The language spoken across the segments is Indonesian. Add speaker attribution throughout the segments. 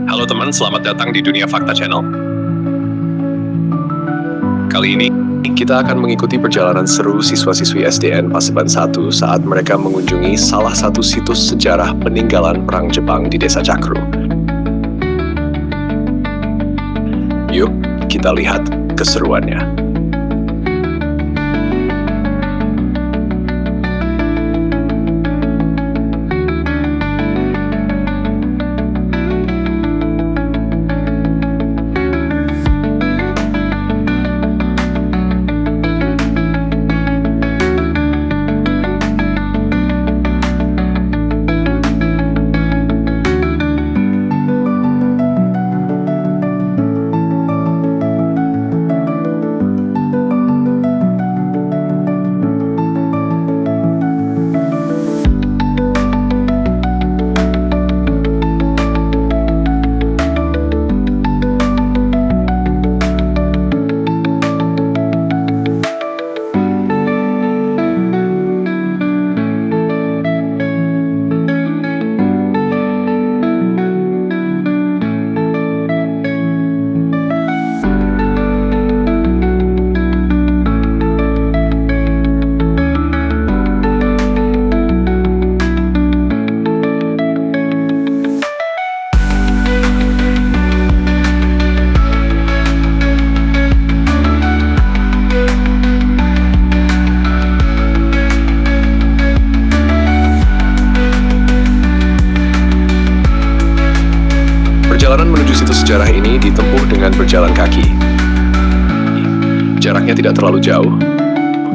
Speaker 1: Halo teman, selamat datang di Dunia Fakta Channel. Kali ini, kita akan mengikuti perjalanan seru siswa-siswi SDN Paseban 1 saat mereka mengunjungi salah satu situs sejarah peninggalan Perang Jepang di Desa Cakru. Yuk, kita lihat keseruannya. Perjalanan menuju situs sejarah ini ditempuh dengan berjalan kaki. Jaraknya tidak terlalu jauh,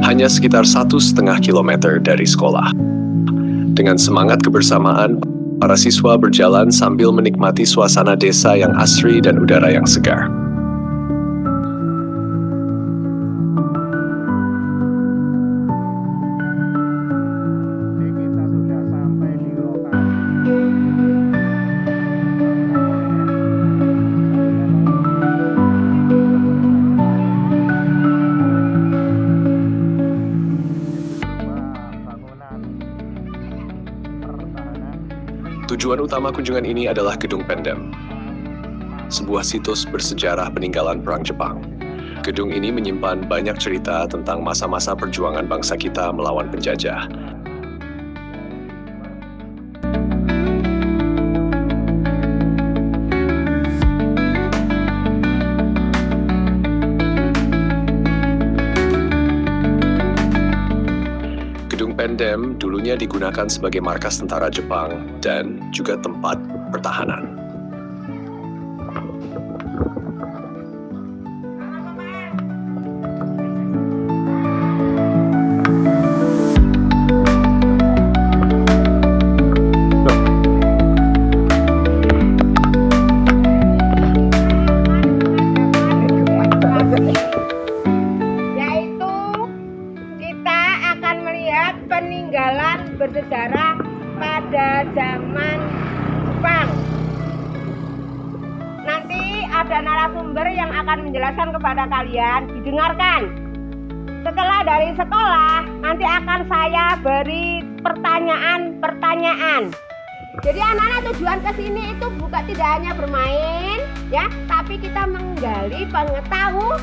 Speaker 1: hanya sekitar 1,5 kilometer dari sekolah. Dengan semangat kebersamaan, para siswa berjalan sambil menikmati suasana desa yang asri dan udara yang segar. Tujuan utama kunjungan ini adalah Gedung Pendem, sebuah situs bersejarah peninggalan Perang Jepang. Gedung ini menyimpan banyak cerita tentang masa-masa perjuangan bangsa kita melawan penjajah. Pendem dulunya digunakan sebagai markas tentara Jepang dan juga tempat pertahanan.
Speaker 2: Peninggalan bersejarah pada zaman Jepang. Nanti ada narasumber yang akan menjelaskan kepada kalian, didengarkan. Setelah dari sekolah, nanti akan saya beri pertanyaan-pertanyaan. Jadi anak-anak tujuan ke sini itu bukan tidak hanya bermain, ya, tapi kita menggali pengetahuan.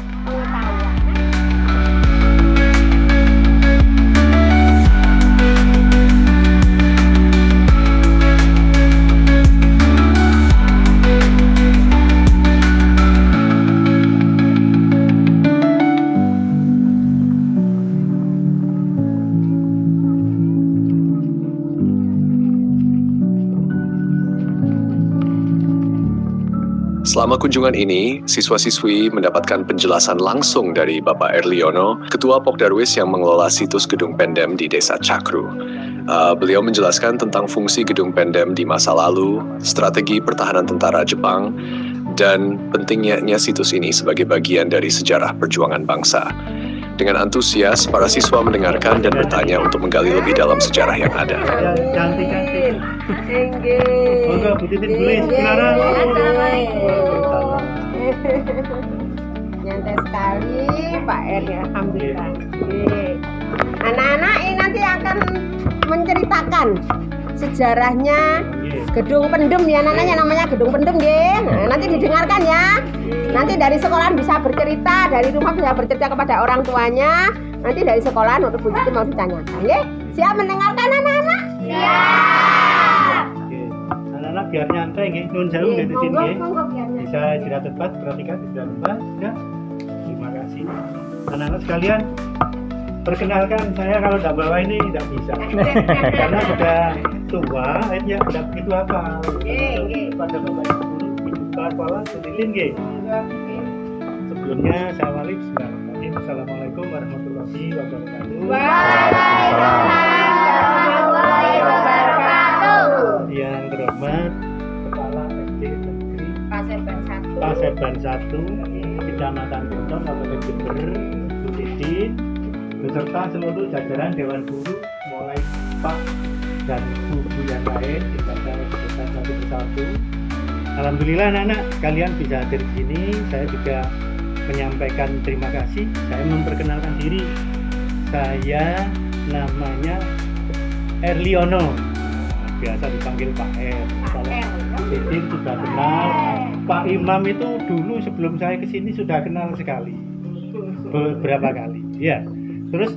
Speaker 1: Selama kunjungan ini, siswa-siswi mendapatkan penjelasan langsung dari Bapak Erliono, Ketua Pokdarwis yang mengelola situs Gedung Pendem di Desa Cakru. Beliau menjelaskan tentang fungsi Gedung Pendem di masa lalu, strategi pertahanan tentara Jepang, dan pentingnya situs ini sebagai bagian dari sejarah perjuangan bangsa. Dengan antusias, para siswa mendengarkan dan bertanya untuk menggali lebih dalam sejarah yang ada.
Speaker 3: Cantik-cantik.
Speaker 2: Inggih.
Speaker 3: Monggo Bu Titin tulis Clara.
Speaker 2: Assalamualaikum. Nyantai sekali Pak R ya, alhamdulillah. Nggih. Anak-anak ini nanti akan menceritakan sejarahnya Gedung Pendem ya, namanya Gedung Pendem nggih. Nah, nanti didengarkan ya. Nanti dari sekolahan bisa bercerita, dari rumah bisa bercerita kepada orang tuanya. Nanti dari sekolahan untuk Bu Titin mau ditanyakan nggih. Siap mendengarkan anak-anak? Siap.
Speaker 3: Oke. Anak-anak biar nyantai nggih, nyuwun sewu nggih Titin nggih. Bisa istirahat tempat, perhatikan istirahat tempat. Ya. Terima kasih. Anak-anak sekalian, perkenalkan saya kalau tidak bawa ini tidak bisa. Karena sudah tua, akhirnya tidak begitu hafal. Pada Bapak Ibu guru, Pak Kepala, Titin nggih. Sebelumnya saya awali bismillahirrahmanirrahim. Assalamualaikum warahmatullahi wabarakatuh.
Speaker 2: Warahmatullahi wabarakatuh.
Speaker 3: Yang terhormat Kepala SD Negeri Paseban 1 Kecamatan Poncong Kabupaten Jember, Bu Titin, beserta seluruh jajaran Dewan Guru mulai Pak dan Bu yang lain kita sebutkan satu persatu. Alhamdulillah anak-anak kalian bisa hadir di sini. Saya juga menyampaikan terima kasih. Saya memperkenalkan diri. Saya namanya Erliono. Biasa dipanggil Pak R. Kalau Titin sudah kenal. Pak Imam itu dulu sebelum saya kesini sudah kenal sekali. Beberapa kali. Ya. Terus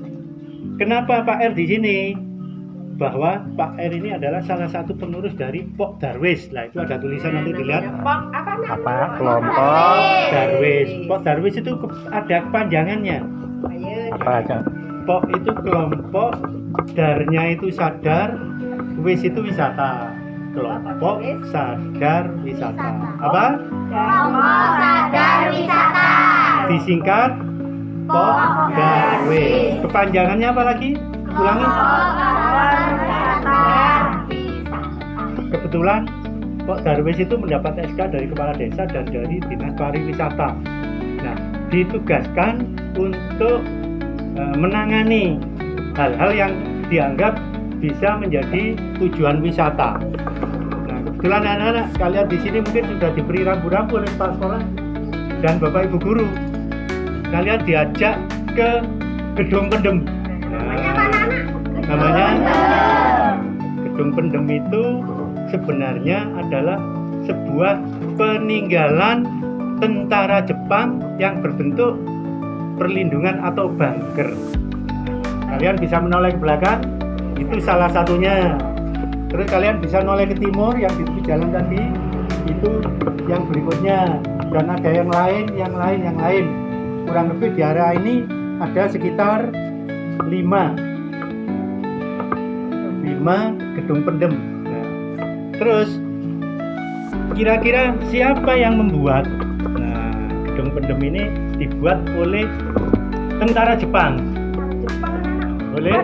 Speaker 3: kenapa Pak R di sini? Bahwa Pak R ini adalah salah satu pengurus dari Pok Darwis. Nah itu ada tulisan nanti dilihat.
Speaker 4: Apa kelompok
Speaker 3: Darwis. Pok Darwis itu ada kepanjangannya.
Speaker 4: apa aja?
Speaker 3: Pok itu kelompok, darnya itu sadar, wis itu wisata. Kelompok sadar wisata. Apa?
Speaker 2: Kelompok sadar wisata.
Speaker 3: Disingkat Pok Darwis. Kepanjangannya apa lagi? Ulangi. Kebetulan Pok Darwis itu mendapat SK dari kepala desa dan dari dinas pariwisata. Nah, ditugaskan untuk menangani hal-hal yang dianggap bisa menjadi tujuan wisata. Nah, kebetulan anak-anak kalian di sini mungkin sudah diberi rambu-rambu oleh kepala sekolah dan Bapak Ibu guru. Kalian diajak ke Gedung Pendem. Namanya Gedung Pendem itu sebenarnya adalah sebuah peninggalan tentara Jepang yang berbentuk perlindungan atau bunker. Kalian bisa menoleh ke belakang, itu salah satunya. Terus kalian bisa noleh ke timur yang di tepi jalan tadi, itu yang berikutnya. Dan ada yang lain. Kurang lebih di area ini ada sekitar 5 gedung pendem. Nah, terus kira-kira siapa yang membuat? Nah, gedung pendem ini dibuat oleh tentara Jepang. Oleh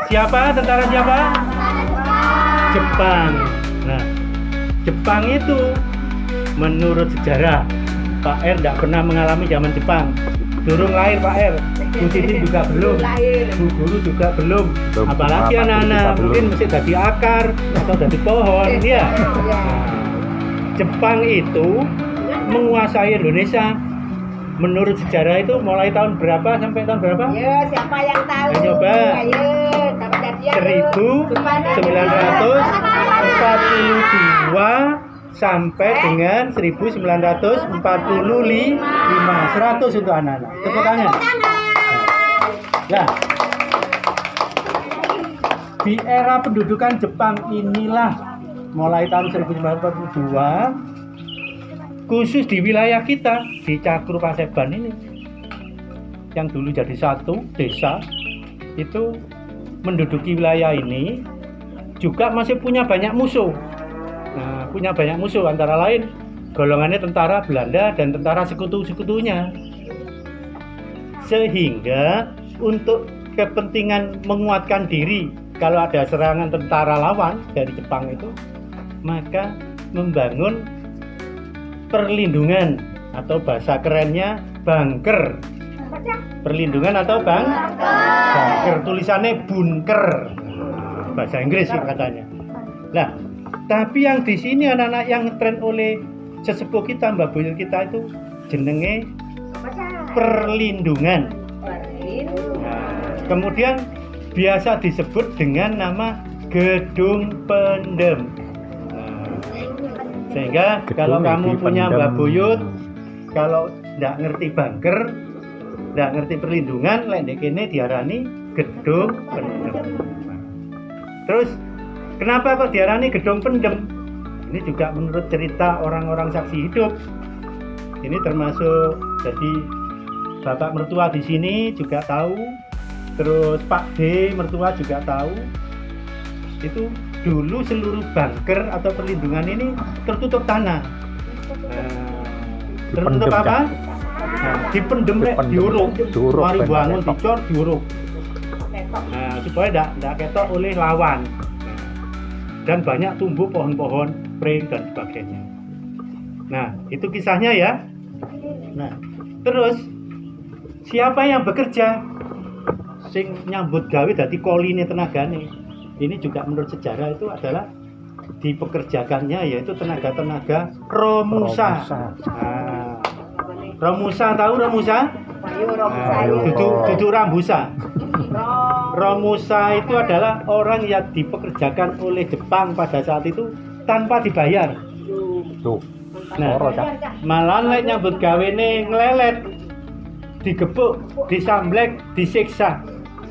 Speaker 3: siapa? Tentara siapa? Jepang. Nah, Jepang itu menurut sejarah Pak R tidak pernah mengalami zaman Jepang. Durung lahir Pak R, Bu Titin juga belum, Bu Guru juga belum. Apalagi anak-anak mungkin mesti dari akar atau dari pohon, ya. Jepang itu menguasai Indonesia. Menurut sejarah itu mulai tahun berapa sampai tahun berapa?
Speaker 2: Ayo, siapa yang tahu?
Speaker 3: Ayo, coba.
Speaker 2: Ayo, sama jadian.
Speaker 3: 1942 sampai dengan 1945. 100 untuk anak-anak. Tepuk tangan. Nah, di era pendudukan Jepang inilah mulai tahun 1942 khusus di wilayah kita di Cakru Paseban ini yang dulu jadi satu desa itu menduduki wilayah ini juga masih punya banyak musuh. Nah, punya banyak musuh antara lain golongannya tentara Belanda dan tentara sekutu-sekutunya. Sehingga untuk kepentingan menguatkan diri kalau ada serangan tentara lawan dari Jepang itu, maka membangun perlindungan atau bahasa kerennya bunker. Perlindungan atau bunker. Tulisannya bunker. Bahasa Inggris sih katanya. Nah, tapi yang di sini anak-anak yang tren oleh sesepuh kita, Mbak Buyut kita itu jenenge perlindungan. Nah, kemudian biasa disebut dengan nama gedung pendem. Nah, sehingga kalau kamu punya Mbak Buyut, kalau nggak ngerti bunker, nggak ngerti perlindungan, lek kene diarani gedung pendem. Nah, terus kenapa kok diarani gedung pendem? Ini juga menurut cerita orang-orang saksi hidup. Ini termasuk jadi bapak mertua di sini juga tahu, terus Pak D mertua juga tahu. Itu dulu seluruh bunker atau perlindungan ini tertutup tanah. Tertutup apa? Dipendem, diuruk. Mari bangun dicor, diuruk. Nah, supaya tidak ketok oleh lawan. Dan banyak tumbuh pohon-pohon pring dan sebagainya. Nah, itu kisahnya ya. Nah, terus siapa yang bekerja sing nyambut gawe dadi koline tenagane? Ini juga menurut sejarah itu adalah dipekerjakannya yaitu tenaga-tenaga Romusa. Nah, Romusa tahu Romusa? Dudu Rambusa. Romusa itu adalah orang yang dipekerjakan oleh Jepang pada saat itu tanpa dibayar. Nah, malah lek nyambut gawene ngelelet, digebuk, disamblek, disiksa,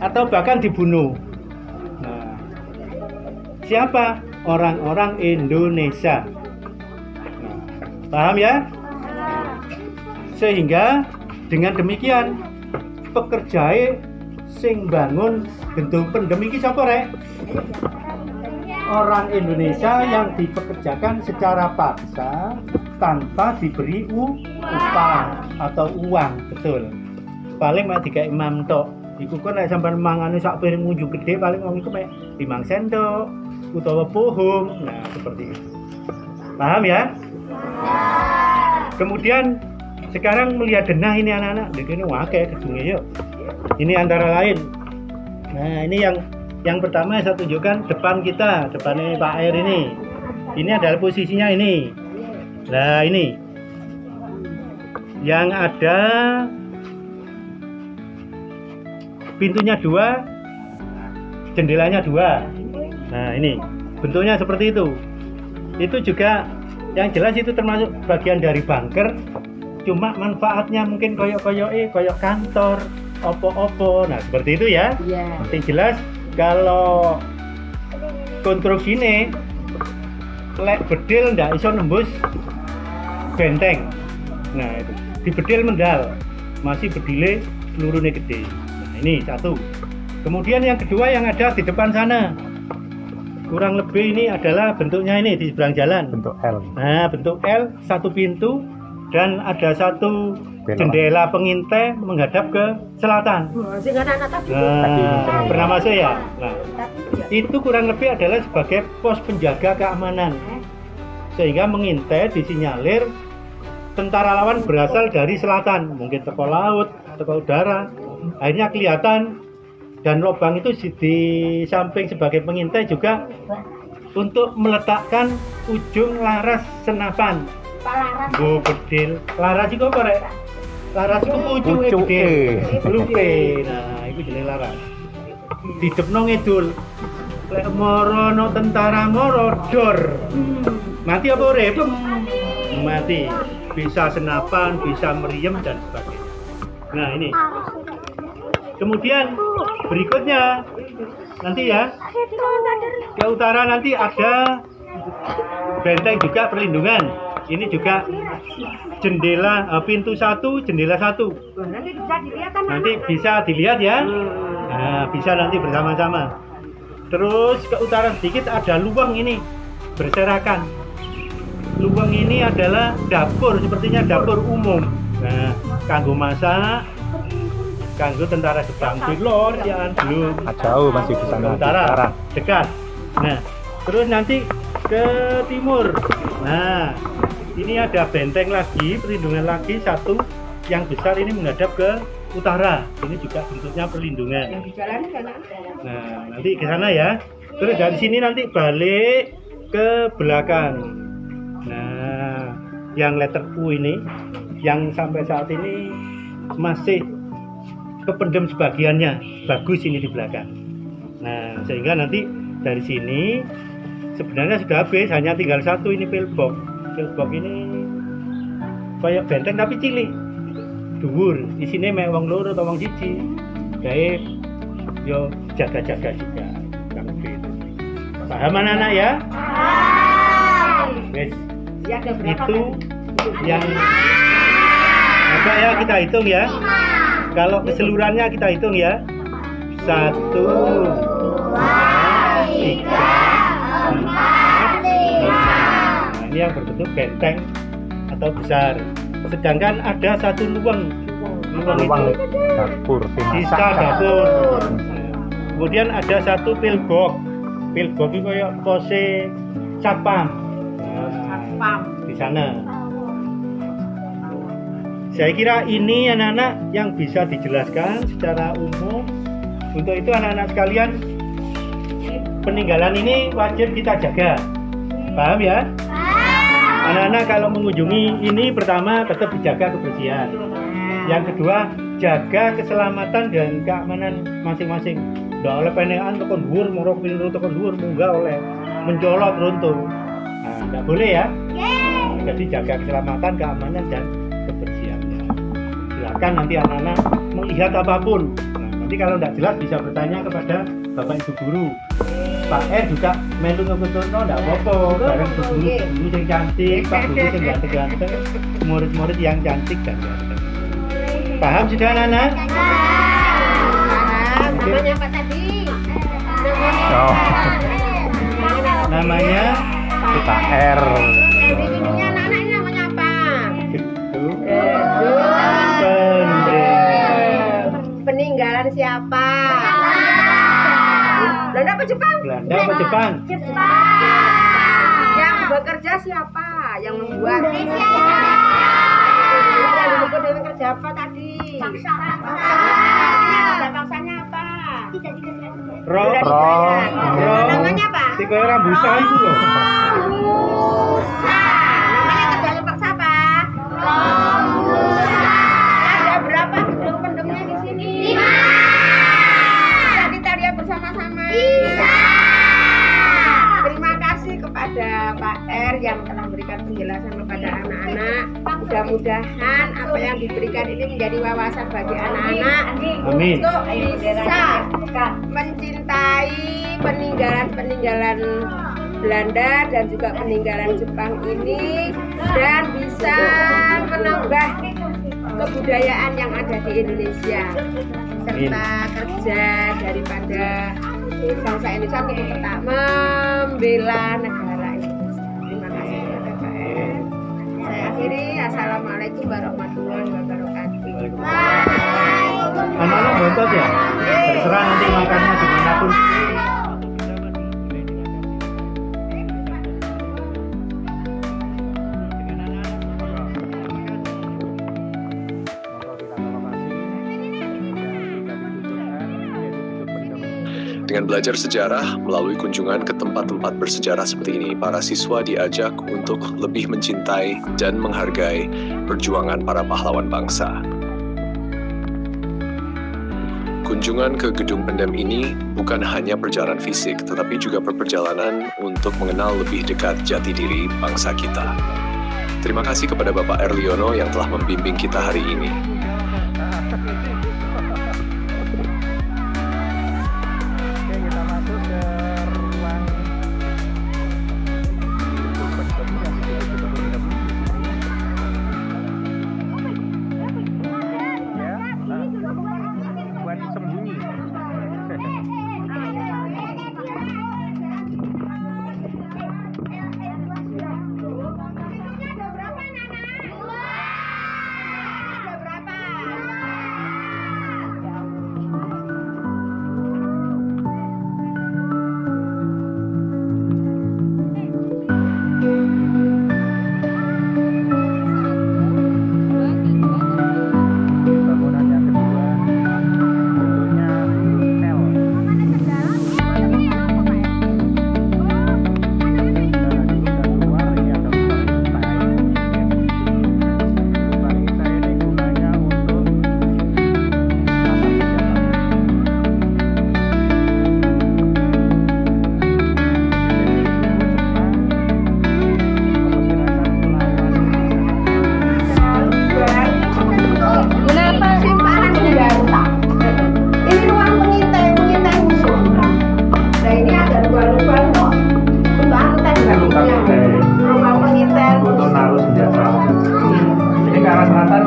Speaker 3: atau bahkan dibunuh. Nah, siapa? Orang-orang Indonesia. Nah, paham ya? Sehingga dengan demikian pekerjae sing bangun gedung pendem iki sapa rek? Orang Indonesia yang dipekerjakan secara paksa tanpa diberi upah atau uang, betul. Paling mek digawe imam tok. Iku kan nek sampean mangane sak piring unju gede paling wong iku mek 5 sendok utawa pohong. Nah, seperti itu. Paham ya? Kemudian sekarang melihat denah ini anak-anak, ini wakai gedungnya yuk. Ini antara lain. Nah, ini yang pertama saya tunjukkan depan kita, depannya Pak Air ini. Ini adalah posisinya ini. Nah, ini yang ada pintunya 2, jendelanya 2. Nah, ini bentuknya seperti itu. Itu juga yang jelas itu termasuk bagian dari bunker. Cuma manfaatnya mungkin koyok kantor, opo-opo. Nah, seperti itu ya. Yang jelas kalau konstruksi ini lek bedil ndak iso nembus benteng. Nah, itu di bedil mendal masih bedile seluruhnya gede. Nah, ini satu. Kemudian yang kedua yang ada di depan sana kurang lebih ini adalah bentuknya ini di seberang jalan. Bentuk L. Nah, bentuk L, satu pintu dan ada satu jendela pengintai menghadap ke selatan. Nah, pernah masuk ya? Nah, itu kurang lebih adalah sebagai pos penjaga keamanan. Sehingga mengintai disinyalir tentara lawan berasal dari selatan, mungkin teko laut, teko udara. Akhirnya kelihatan dan lubang itu di samping sebagai pengintai juga untuk meletakkan ujung laras senapan. Bu bedil, laras itu apa rek? Laras itu pucuke bedil, lupe. Nah, itu jenenge laras. Didepno ngidul. Lek morono tentara moro dor. Mati apa urip? Mati. Bisa senapan, bisa meriem dan sebagainya. Nah, ini. Kemudian berikutnya nanti ya ke utara nanti ada benteng juga perlindungan. Ini juga jendela pintu 1, jendela 1. Nanti bisa dilihat ya. Nah, bisa nanti bersama-sama. Terus ke utara sedikit ada lubang ini berserakan. Lubang ini adalah dapur, sepertinya dapur umum. Nah, kanggo masak, kanggo tentara Jepang. Lor, jangan belum.
Speaker 4: Jauh masih di sana.
Speaker 3: Utara, dekat. Nah, terus nanti ke timur. Nah, ini ada benteng lagi, perlindungan lagi satu yang besar ini menghadap ke utara. Ini juga bentuknya perlindungan.
Speaker 2: Yang di jalan sana.
Speaker 3: Nah, nanti ke sana ya. Terus dari sini nanti balik ke belakang. Nah, yang letter U ini yang sampai saat ini masih kependem sebagiannya. Bagus ini di belakang. Nah, sehingga nanti dari sini sebenarnya sudah habis, hanya tinggal satu ini pillbox. Pillbox ini kayak benteng tapi cilik. Dhuwur, isine mek wong loro atau wong siji. Gawe yo jaga-jaga juga. Paham anak-anak ya? Guys,
Speaker 2: Ya, ada berapa
Speaker 3: itu
Speaker 2: tadi?
Speaker 3: yang ada ya, kita hitung ya. Kalau keseluruhannya kita hitung ya. 1, 2, 3, 4, 5. Nah, ini yang berbentuk benteng atau besar. Sedangkan ada satu luang
Speaker 4: Ruang
Speaker 3: itu
Speaker 4: dapur,
Speaker 3: sisa dapur. Kemudian ada satu pillbox. Pillbox itu kayak pose satpam.
Speaker 2: Pam.
Speaker 3: Di sana. Saya kira ini anak-anak yang bisa dijelaskan secara umum. Untuk itu anak-anak sekalian, peninggalan ini wajib kita jaga. Paham ya? Anak-anak kalau mengunjungi ini pertama tetap dijaga kebersihan. Yang kedua, jaga keselamatan dan keamanan masing-masing. Nggak oleh penekan tekon dhuwur, moro pinuru tekon dhuwur, munggah oleh mencolot runtuh. Nah, nggak boleh ya. Jadi jaga keselamatan, keamanan dan kebersihannya. Silakan nanti anak-anak melihat apapun. Nah, nanti kalau nggak jelas bisa bertanya kepada Bapak Ibu guru. Pak R juga melu ngebeturno nggak apa-apa. Bareng Bu guru yang cantik, Pak guru yang ganteng-ganteng, murid-murid yang cantik dan ganteng. Paham sudah anak-anak?
Speaker 2: Namanya apa tadi?
Speaker 4: Oh,
Speaker 3: Namanya
Speaker 4: Pak R.
Speaker 2: Ini anak-anak ini namanya apa?
Speaker 3: Gedung
Speaker 2: Gedung
Speaker 3: Pendem.
Speaker 2: Peninggalan siapa? Belanda apa Jepang?
Speaker 3: Belanda apa Jepang?
Speaker 2: Yang bekerja siapa? Yang membuat? Yang dulu Dewi kerja apa tadi? Kerja paksanya apa?
Speaker 3: Roh.
Speaker 2: Namanya apa?
Speaker 3: Si kaya rambusa itu loh.
Speaker 2: Namanya kerjanya paksa apa? Ada berapa gedung pendemnya di sini? 5. Bisa kita lihat bersama-sama? Bisa. Terima kasih kepada Pak R yang telah memberikan penjelasan kepada anak-anak. Mudah-mudahan apa yang diberikan ini menjadi wawasan bagi anak-anak
Speaker 3: Amin.
Speaker 2: untuk bisa mencintai peninggalan-peninggalan Belanda dan juga peninggalan Jepang ini dan bisa menambah kebudayaan yang ada di Indonesia serta kerja daripada bangsa Indonesia untuk tetap membela negara Indonesia. Terima kasih kepada Pak R. Saya akhiri. Assalamualaikum warahmatullahi wabarakatuh.
Speaker 3: Anak-anak bontot ya? Terserah nanti makannya dimanapun.
Speaker 1: Dengan belajar sejarah melalui kunjungan ke tempat-tempat bersejarah seperti ini, para siswa diajak untuk lebih mencintai dan menghargai perjuangan para pahlawan bangsa. Kunjungan ke Gedung Pendem ini bukan hanya perjalanan fisik, tetapi juga perjalanan untuk mengenal lebih dekat jati diri bangsa kita. Terima kasih kepada Bapak Erliono yang telah membimbing kita hari ini.
Speaker 4: Kita masuk ke ruang buat sembunyi.
Speaker 2: Ada berapa?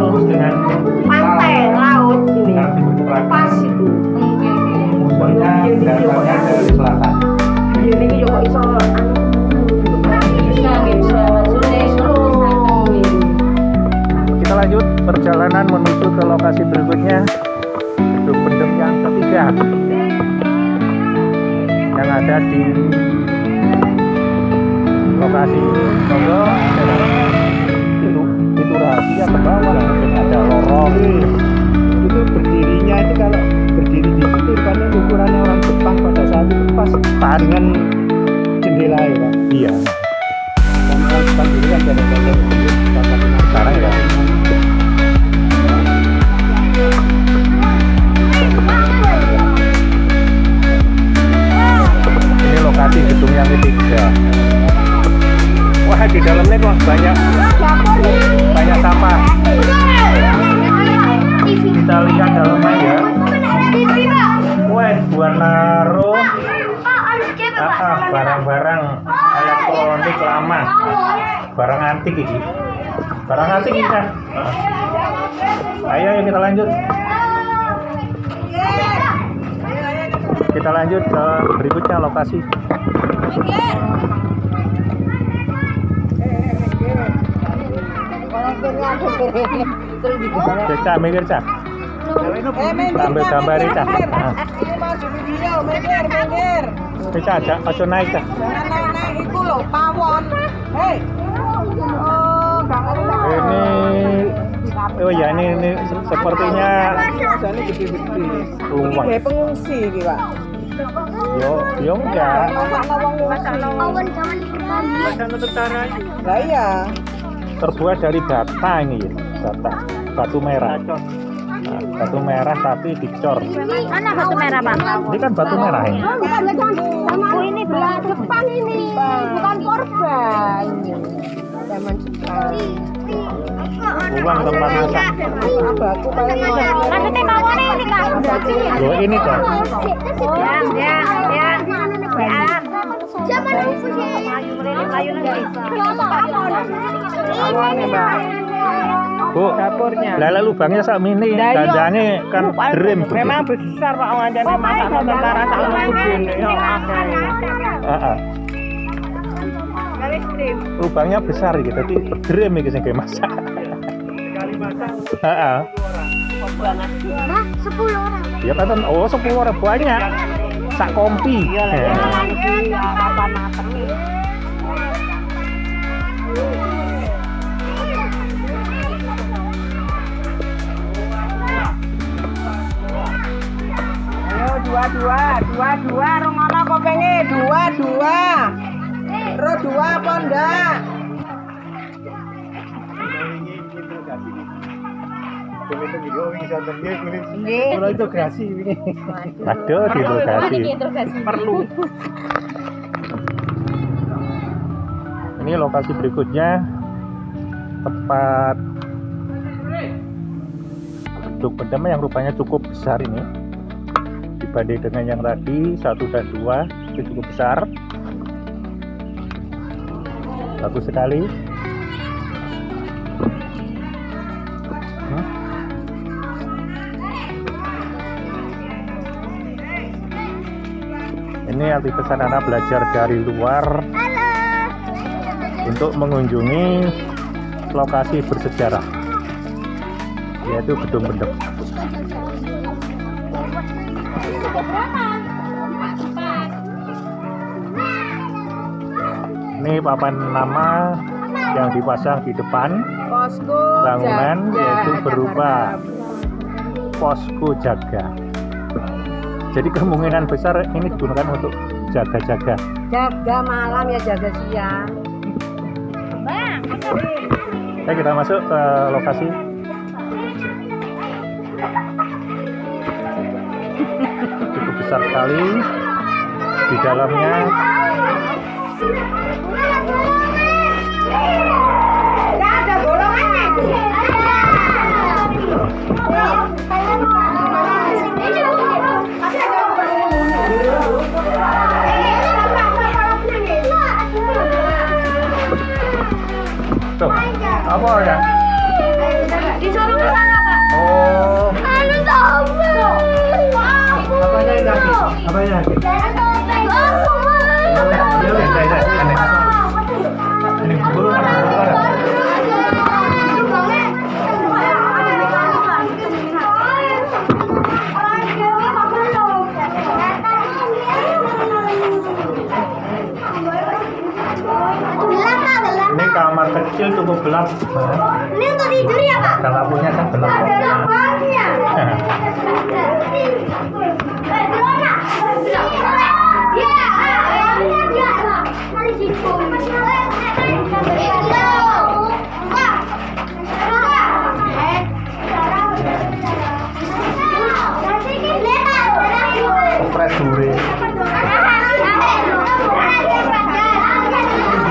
Speaker 3: lurus dengan
Speaker 2: Pantai, laut ini.
Speaker 3: nanti bergerak.
Speaker 2: Pas itu.
Speaker 3: Musuhnya datangnya dari selatan.
Speaker 2: Ini juga iso
Speaker 4: Kita lanjut perjalanan menuju ke lokasi berikutnya, gedung pendem yang ketiga yang ada di lokasi ini. Monggo itu rahasia ke bawah, mungkin ada lorong.
Speaker 3: Itu berdirinya itu kalau berdiri di situ karena ukurannya orang Jepang pada saat itu pas dengan jendela ya Pak.
Speaker 4: Iya,
Speaker 3: Dan orang Jepang dulu kan jendela
Speaker 4: sekarang ya. Ini lokasi gedung yang ketiga. Wah, di dalamnya kok banyak sampah. Kita lihat dalamnya ya. Wah, buat naruh barang-barang elektronik lama, barang antik ini. Barang antik ini kan. Ayo kita lanjut. Kita lanjut ke berikutnya lokasi. Cak, mikir Cak. Ambil gambar Cak. Cak, Cak, aja naik Cak.
Speaker 2: itu loh, pawon. Hei.
Speaker 4: Ini, oh ya ini sepertinya rumah.
Speaker 2: Kayak pengungsi gitu, Pak.
Speaker 4: Yo enggak.
Speaker 2: Lah iya.
Speaker 4: Terbuat dari bata ini, batu merah. Nah, batu merah tapi dicor.
Speaker 5: Mana batu merah, Bang?
Speaker 4: Ini kan batu merah ini.
Speaker 5: Oh, ini belah Jepang ini. Bukan korban.
Speaker 2: Zaman Jepang.
Speaker 4: Uang tempat masak.
Speaker 2: Aku paling
Speaker 5: Maksudnya mawon ini, Kak.
Speaker 4: Loh ini toh.
Speaker 5: Ya. Alam. Zaman Ayu nanti.
Speaker 4: Bu,
Speaker 2: dapurnya.
Speaker 4: lele lubangnya sak mini, dandangnya kan dream.
Speaker 2: Memang besar Pak Wajane masak tentara sama gede ya akeh.
Speaker 4: Lubangnya besar gitu, tapi dream iki sing masak.
Speaker 3: Sekali masak
Speaker 4: Heeh.
Speaker 5: Nah, 10 orang.
Speaker 4: Ya kan, oh 10 orang banyak. Sak kompi.
Speaker 5: Kapan mateng?
Speaker 2: Ayo dua rungono kok pengen dua. Ro dua apa ndak?
Speaker 3: Kalau itu grasi ini.
Speaker 4: Aduh, diinterogasi.
Speaker 2: Perlu.
Speaker 4: Ini lokasi berikutnya, tempat gedung pendem yang rupanya cukup besar ini. Dibanding dengan yang tadi 1 dan 2 itu cukup besar. Bagus sekali. Ini aktivitas anak belajar dari luar untuk mengunjungi lokasi bersejarah, yaitu gedung pendem. Ini papan nama yang dipasang di depan
Speaker 2: Posko
Speaker 4: bangunan,
Speaker 2: jaga
Speaker 4: yaitu berupa
Speaker 2: Jakarta.
Speaker 4: posko jaga. Jadi kemungkinan besar ini digunakan untuk jaga-jaga.
Speaker 2: Jaga malam ya jaga siang.
Speaker 4: Oke, kita masuk ke lokasi. Cukup besar sekali di dalamnya.
Speaker 2: Ada golongannya.
Speaker 4: Tuh, apa ya?
Speaker 5: Disuruh
Speaker 3: Apa ya? Ini bulu
Speaker 4: Ini kamar kecil cukup gelap.
Speaker 5: Ini untuk tidur ya, Pak?
Speaker 4: Kalau lampunya kan gelap.
Speaker 5: Ada lampunya.
Speaker 4: Press dure.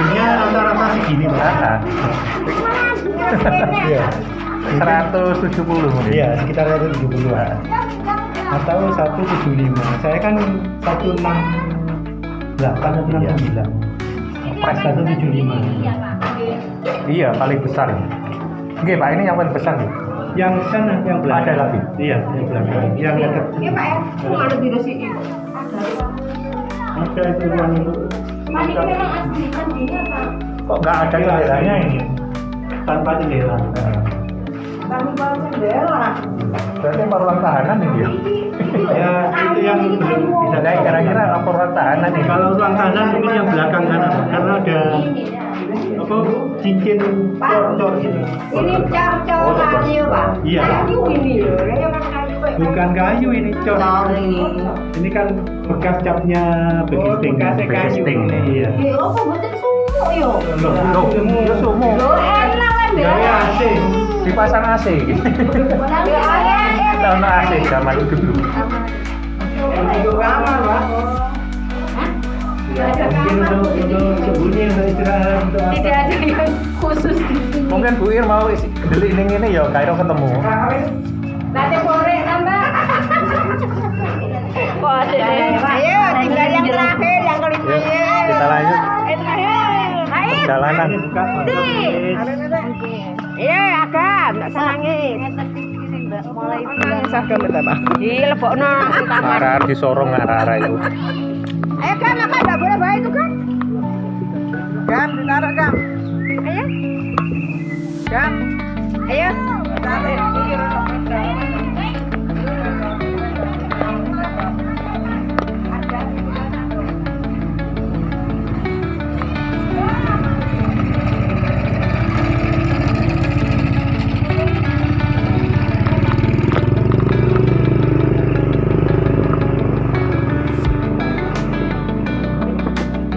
Speaker 3: tingginya rata-rata segini, Pak. Iya.
Speaker 4: 170 mungkin.
Speaker 3: Iya, sekitar 170-an. Atau 175. Saya kan 168 atau 169. Pas 175.
Speaker 4: Iya, paling besar ini. Oke, Pak, ini yang paling besar nih.
Speaker 3: Yang sana yang belakang.
Speaker 4: Ada lagi?
Speaker 3: Iya, yang belakang. Yang dekat.
Speaker 2: Iya Pak ya, kok ada di resi ini?
Speaker 3: Ada itu ruang untuk
Speaker 5: Paling memang asli kan dia, Pak.
Speaker 4: Kok nggak ada jendelanya ini?
Speaker 3: tanpa jendela.
Speaker 2: Tanpa jendela.
Speaker 4: Berarti apa ruang tahanan ini ya?
Speaker 3: Ya, itu yang belum bisa.
Speaker 4: Nah, kira-kira apa ruang tahanan ini?
Speaker 3: Kalau ruang kanan mungkin yang belakang kanan karena ada apa cincin cor-cor gitu.
Speaker 2: Ini cor-cor
Speaker 4: Oh,
Speaker 2: kayu Pak.
Speaker 3: Iya.
Speaker 2: Kayu ini loh, ini kan kayu Pak.
Speaker 3: Bukan kayu ini cor. Ini kan bekas capnya begisting.
Speaker 4: Begisting.
Speaker 3: Iya.
Speaker 2: Ya apa betul sumuk yo.
Speaker 4: Loh, ya semua.
Speaker 2: Loh enak kan deh.
Speaker 3: Gawe AC.
Speaker 4: Dipasang AC gitu. Tahun AC zaman dulu.
Speaker 2: Untuk kamar Pak.
Speaker 3: Mungkin untuk sembunyi, untuk istirahat, untuk apa?
Speaker 2: Tidak ada yang khusus di sini.
Speaker 4: Mungkin Bu Ir mau delik ini ya kairo ketemu.
Speaker 2: Nanti sore nambah. Ayo, tinggal yang terakhir, yang kelima
Speaker 4: Yuk,
Speaker 2: ya.
Speaker 4: kita lanjut
Speaker 2: Ayo.
Speaker 4: jalanan.
Speaker 2: Iya, agam, enggak senangin. Mulai sagam ta, Pak. Iya, lebokno kamar.
Speaker 4: Arah disorong arah itu.
Speaker 2: Ayo, Gam, maka enggak boleh bawa itu, Gam. Gam, ditaruh, Gam. Ayo. Gam. Ayo.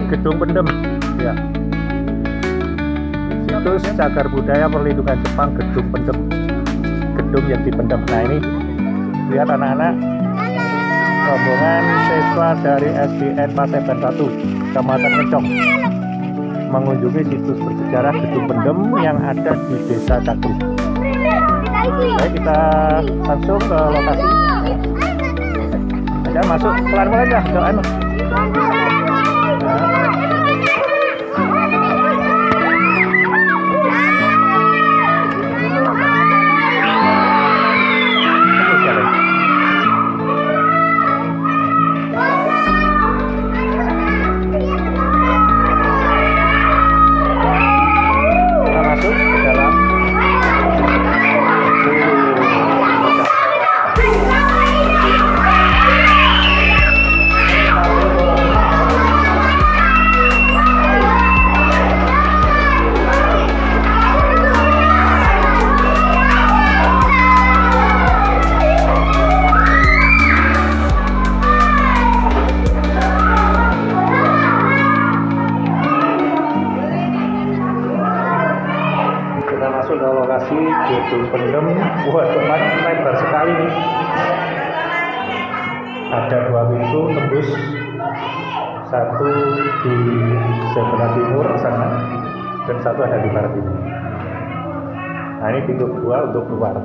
Speaker 4: Gedung Pendem ya. Situs Cagar Budaya Perlindungan Jepang Gedung Pendem. Gedung yang dipendem. Nah ini lihat anak-anak rombongan siswa dari SDN Paseban 1 Kecamatan Ngecok mengunjungi situs bersejarah Gedung Pendem yang ada di Desa Cakru. Baik, kita langsung ke lokasi. Aja masuk pelan-pelan ya, doain. Kita masuk ke dalam. Kita masuk ke lokasi Gedung Pendem. Wah, depan lebar sekali nih. Ada 2 pintu tembus, satu di sebelah timur sana dan satu ada di barat ini. Nah ini pintu kedua untuk keluar.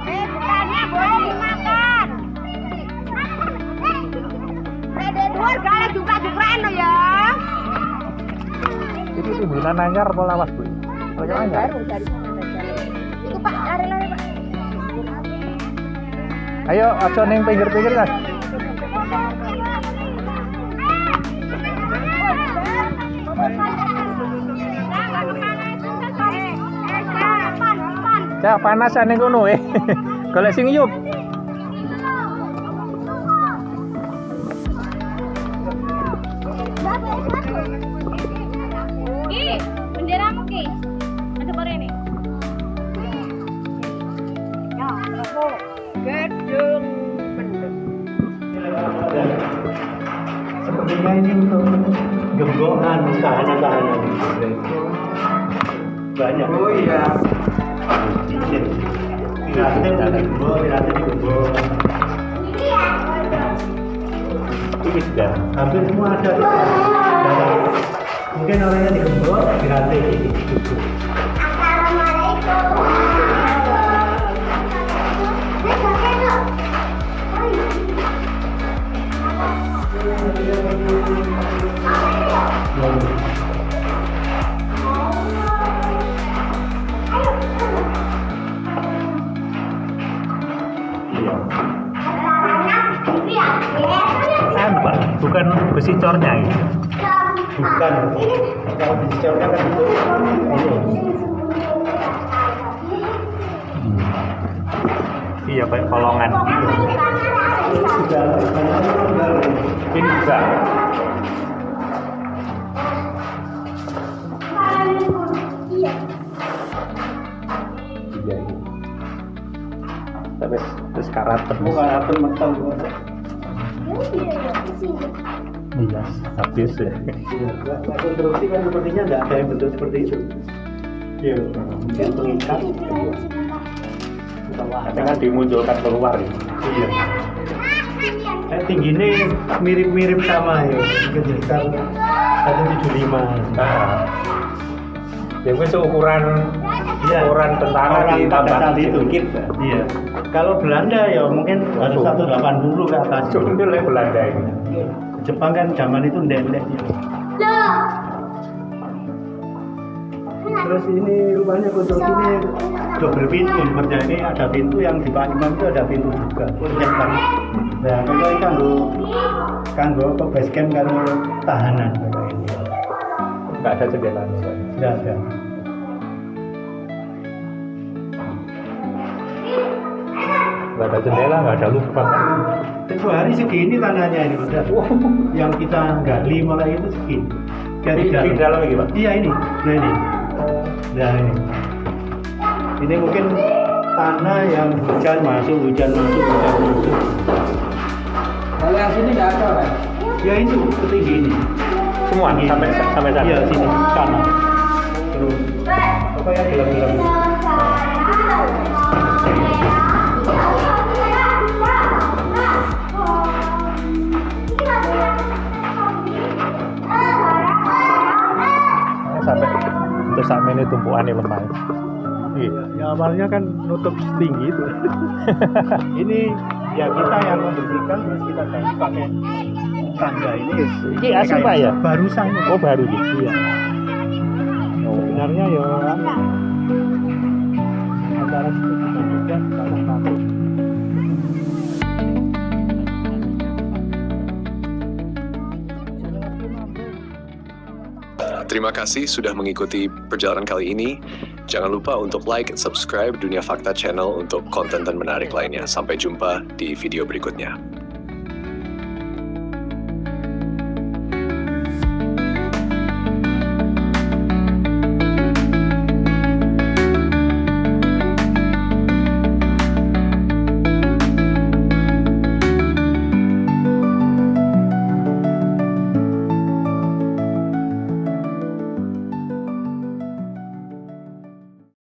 Speaker 2: Bukannya boleh dimakan.
Speaker 4: Ini bulan anyar apa lawas, Bu? Oh, yang anyar.
Speaker 5: Baru dari sana jalan. Itu Pak, lari-lari Pak.
Speaker 4: Ayo, aja ning pinggir-pinggir lah. Cak panas ning kono Golek sing nyup.
Speaker 5: Ki, benderamu Ki. Ada bare ini. Ya,
Speaker 2: Gedung Pendem.
Speaker 3: Sepertinya ini untuk gembongan tahanan-tahanan. Banyak. Oh iya. Piratnya digembok.
Speaker 4: Ini sudah.
Speaker 3: Hampir semua ada. Mungkin orangnya digembok, piratnya gitu.
Speaker 4: Pak, bukan besi cornya ini.
Speaker 3: Bukan. Kalau bicaranya kan itu ini.
Speaker 4: Iya, kayak kolongan.
Speaker 3: Sudah
Speaker 4: Ini juga. Iya. Tapi terus karat
Speaker 3: bukan apa metal.
Speaker 4: Iya, habis ya.
Speaker 3: Konstruksi kan sepertinya nggak ada yang bentuk seperti itu. Iya, mungkin pengikat.
Speaker 4: Tapi kan dimunculkan keluar ya.
Speaker 3: Iya. Tingginya mirip-mirip sama ya, mungkin sekitar 175.
Speaker 4: Nah, ya wis ukuran tentara
Speaker 3: Orang
Speaker 4: ditambah
Speaker 3: pada saat itu.
Speaker 4: sedikit.
Speaker 3: Iya. Kalau Belanda ya mungkin harus 180 ke atas.
Speaker 4: Cundul ya Belanda ini.
Speaker 3: Jepang kan zaman itu ndek-ndek ya. Terus ini rupanya konstruksinya double pintu, seperti ini ada pintu yang di Pak Imam itu ada pintu juga. Proyektan. Nah, kalau ini kanggo ke base camp karo tahanan kayak ini.
Speaker 4: Enggak ada jendela.
Speaker 3: Enggak ada.
Speaker 4: Enggak ada jendela, enggak ada lubang.
Speaker 3: Tempo hari segini tanahnya ini udah. Yang kita gali mulai itu segini.
Speaker 4: Di dalam ini, Pak?
Speaker 3: Iya ini. Nah ini. Nah ini. Ini mungkin tanah yang hujan masuk.
Speaker 6: Kalau yang sini nggak ada, Pak?
Speaker 3: Ya itu setinggi ini.
Speaker 4: Semua sampai sana.
Speaker 3: Iya sini sana. Terus apa yang gelap-gelap itu?
Speaker 4: Sampai ini tumpuan ini lemah. Iya.
Speaker 3: Ya awalnya kan nutup setinggi itu. Ini ya kita yang membersihkan terus kita ganti pakai tangga ini.
Speaker 4: Ini asli Pak ya?
Speaker 3: Barusan.
Speaker 4: Oh baru gitu.
Speaker 3: Iya. Sebenarnya ya antara sekitar juga tanah satu.
Speaker 1: Terima kasih sudah mengikuti perjalanan kali ini. Jangan lupa untuk like, subscribe Dunia Fakta Channel untuk konten menarik lainnya. Sampai jumpa di video berikutnya.